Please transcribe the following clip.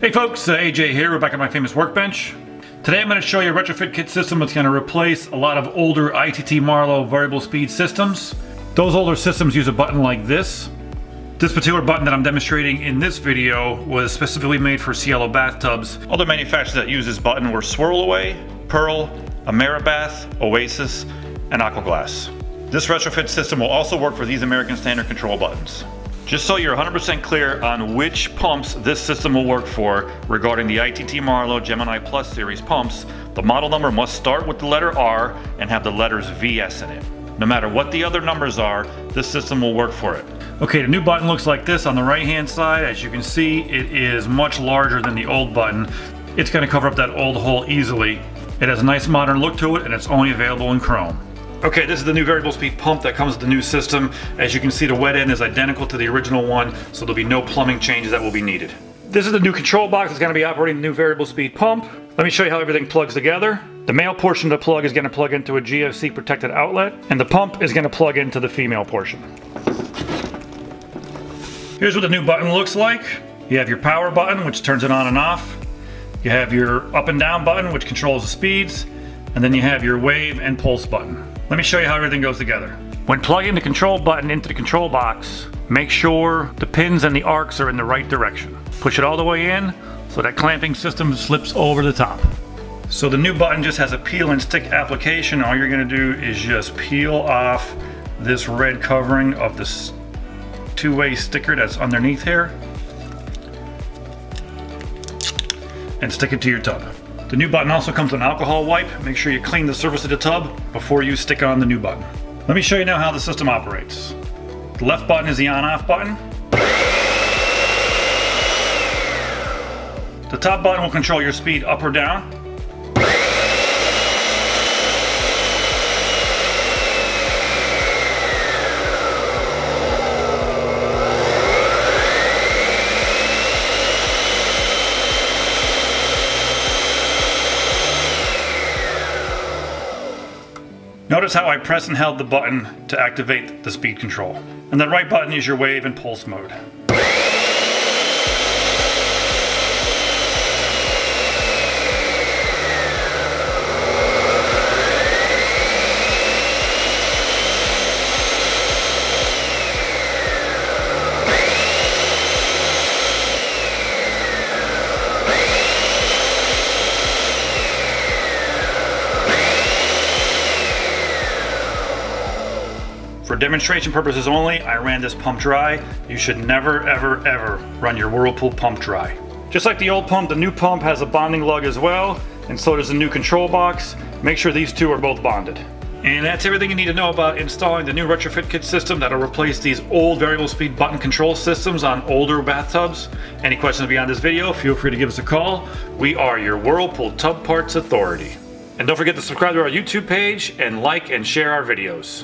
Hey folks, AJ here. We're back at my famous workbench. Today I'm going to show you a retrofit kit system that's going to replace a lot of older ITT MARLOW variable speed systems. Those older systems use a button like this. This particular button that I'm demonstrating in this video was specifically made for Cielo bathtubs. Other manufacturers that use this button were Swirl Away, Pearl, Ameribath, Oasis, and Aquaglass. This retrofit system will also work for these American Standard control buttons. Just so you're 100% clear on which pumps this system will work for regarding the ITT MARLOW Gemini Plus series pumps, the model number must start with the letter R and have the letters VS in it. No matter what the other numbers are, this system will work for it. Okay, the new button looks like this on the right hand side. As you can see, it is much larger than the old button. It's going to cover up that old hole easily. It has a nice modern look to it and it's only available in chrome. Okay, this is the new variable speed pump that comes with the new system. As you can see, the wet end is identical to the original one, so there'll be no plumbing changes that will be needed. This is the new control box that's going to be operating the new variable speed pump. Let me show you how everything plugs together. The male portion of the plug is going to plug into a GFC protected outlet, and the pump is going to plug into the female portion. Here's what the new button looks like. You have your power button, which turns it on and off. You have your up and down button, which controls the speeds. And then you have your wave and pulse button. Let me show you how everything goes together. When plugging the control button into the control box, make sure the pins and the arcs are in the right direction. Push it all the way in so that clamping system slips over the top. So the new button just has a peel and stick application. All you're gonna do is just peel off this red covering of this two-way sticker that's underneath here and stick it to your tub. The new button also comes with an alcohol wipe. Make sure you clean the surface of the tub before you stick on the new button. Let me show you now how the system operates. The left button is the on-off button. The top button will control your speed up or down. Notice how I pressed and held the button to activate the speed control. And the right button is your wave and pulse mode. For demonstration purposes only, I ran this pump dry. You should never, ever, ever run your Whirlpool pump dry. Just like the old pump, the new pump has a bonding lug as well, and so does the new control box. Make sure these two are both bonded. And that's everything you need to know about installing the new retrofit kit system that'll replace these old variable speed button control systems on older bathtubs. Any questions beyond this video, feel free to give us a call. We are your Whirlpool Tub Parts Authority. And don't forget to subscribe to our YouTube page and like and share our videos.